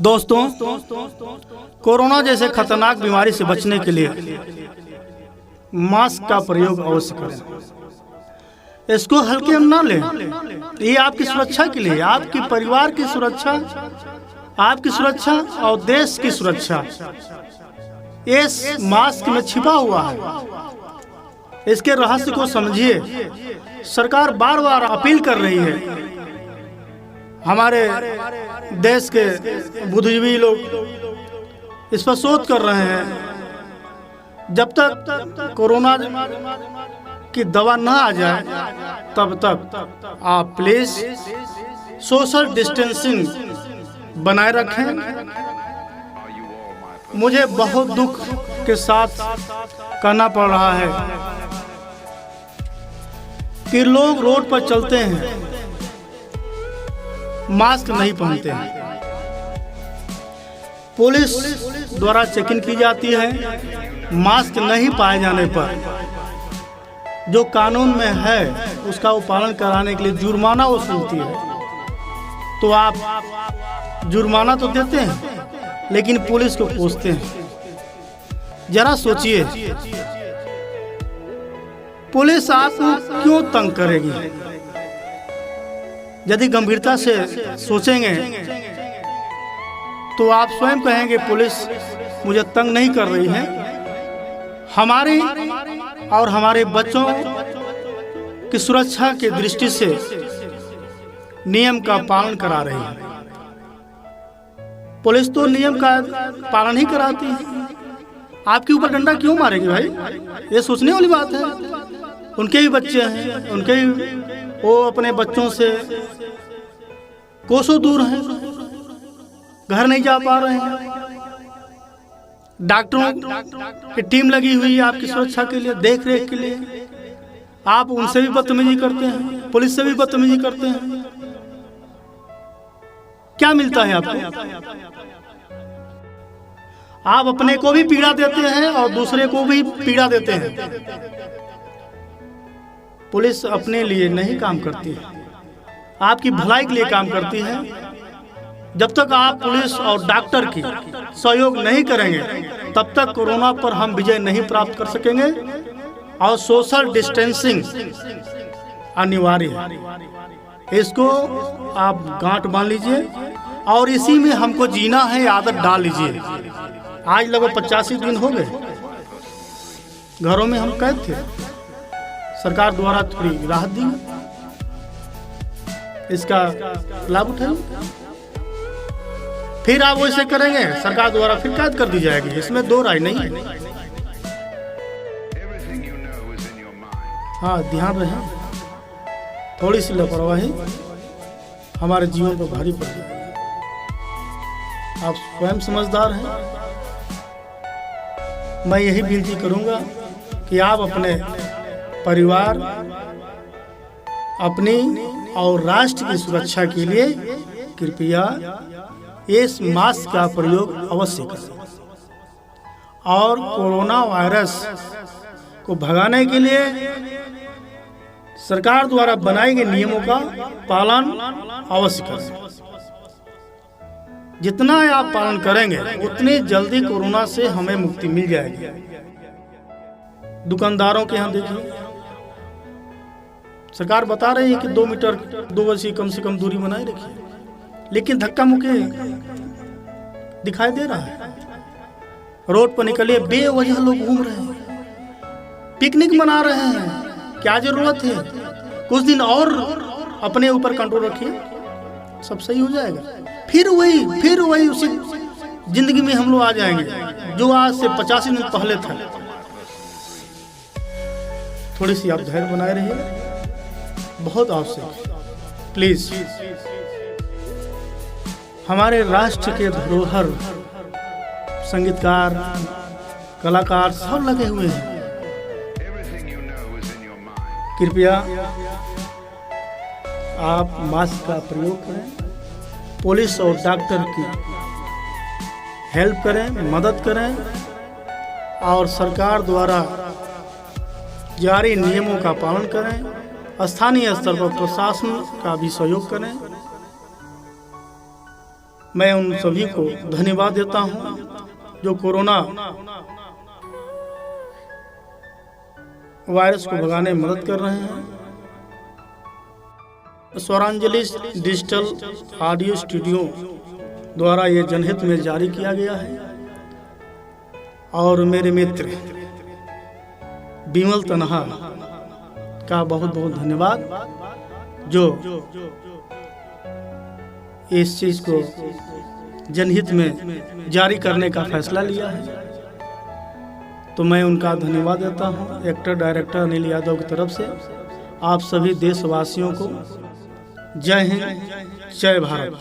दोस्तों, कोरोना जैसे खतरनाक बीमारी से बचने के लिए मास्क का प्रयोग अवश्य करें। इसको हल्के में ना लें। ये आपकी सुरक्षा के लिए, आपकी परिवार की सुरक्षा, आपकी सुरक्षा और देश की सुरक्षा इस मास्क में छिपा हुआ है। इसके रहस्य को समझिए। सरकार बार बार अपील कर रही है, हमारे देश के बुद्धिजीवी लोग इस पर शोध कर रहे हैं। जब तक कोरोना की दवा ना आ जाए तब तक आप प्लीज सोशल डिस्टेंसिंग बनाए रखें। मुझे बहुत दुख के साथ कहना पड़ रहा है कि लोग रोड पर चलते हैं, मास्क नहीं पहनते हैं। पुलिस द्वारा चेकिंग की जाती है। मास्क नहीं पाए जाने पर जो कानून में है उसका वो पालन कराने के लिए जुर्माना वसूलती है। तो आप जुर्माना तो देते हैं लेकिन पुलिस को कोसते हैं। जरा सोचिए, पुलिस आपको क्यों तंग करेगी? यदि गंभीरता से सोचेंगे तो आप स्वयं कहेंगे पुलिस मुझे तंग नहीं कर रही है, हमारी और हमारे बच्चों की सुरक्षा की दृष्टि से नियम का पालन करा रही है। पुलिस तो नियम का पालन ही कराती है। आपके ऊपर डंडा क्यों मारेगी भाई? ये सोचने वाली बात है। उनके ही बच्चे हैं, उनके ही वो अपने बच्चों से कोसों दूर हैं, घर नहीं जा पा रहे हैं। डॉक्टरों की टीम लगी हुई है आपकी सुरक्षा के लिए, देख रेख के लिए। आप उनसे भी बदतमीजी करते हैं, पुलिस से भी बदतमीजी करते हैं। क्या मिलता है आपको? आप अपने को भी पीड़ा देते हैं और दूसरे को भी पीड़ा देते हैं। पुलिस अपने लिए नहीं काम करती है, आपकी भलाई के लिए काम करती है। जब तक आप पुलिस और डॉक्टर की सहयोग नहीं करेंगे तब तक कोरोना पर हम विजय नहीं प्राप्त कर सकेंगे। और सोशल डिस्टेंसिंग अनिवार्य है। इसको आप गांठ बांध लीजिए और इसी में हमको जीना है, आदत डाल लीजिए। आज लगभग 85 दिन हो गए घरों में हम कैद थे। सरकार द्वारा थोड़ी राहत दी, इसका लाभ उठाइए। फिर आप वैसे करेंगे, सरकार द्वारा फिर कैद कर दी जाएगी। इसमें दो राय नहीं है। हाँ, ध्यान रहे, थोड़ी सी लापरवाही हमारे जीवन पर भारी पड़ जाएगी। आप स्वयं समझदार हैं। मैं यही विनती करूंगा कि आप अपने परिवार, अपनी और राष्ट्र की सुरक्षा के लिए कृपया इस मास्क का प्रयोग अवश्य करें। और कोरोना वायरस को भगाने के लिए सरकार द्वारा बनाए गए नियमों का पालन अवश्य करें। जितना आप पालन करेंगे उतनी जल्दी कोरोना से हमें मुक्ति मिल जाएगी। दुकानदारों के यहाँ देखिए, सरकार बता रही है कि 2 मीटर 2 गज की कम से कम दूरी बनाए रखिए, लेकिन धक्का मुक्की दिखाई दे रहा है। रोड पर निकलिए, बेवजह लोग घूम रहे हैं, पिकनिक मना रहे हैं। क्या जरूरत है? कुछ दिन और अपने ऊपर कंट्रोल रखिए, सब सही हो जाएगा। फिर वही उसी जिंदगी में हम लोग आ जाएंगे जो आज से 85 दिन पहले था। थोड़ी सी आप धैर्य बनाए रहिए, बहुत आवश्यक। प्लीज, हमारे राष्ट्र के धरोहर संगीतकार, कलाकार सब लगे हुए हैं। कृपया आप मास्क का प्रयोग करें, पुलिस और डॉक्टर की हेल्प करें, मदद करें और सरकार द्वारा जारी नियमों का पालन करें। स्थानीय स्तर पर प्रशासन का भी सहयोग करें। मैं उन सभी को धन्यवाद देता हूं जो कोरोना वायरस को भगाने में मदद कर रहे हैं। स्वरांजलि डिजिटल ऑडियो स्टूडियो द्वारा ये जनहित में जारी किया गया है। और मेरे मित्र विमल तनहा का बहुत बहुत धन्यवाद जो इस चीज को जनहित में जारी करने का फैसला लिया है। तो मैं उनका धन्यवाद देता हूं एक्टर डायरेक्टर अनिल यादव की तरफ से। आप सभी देशवासियों को जय हिंद, जय भारत।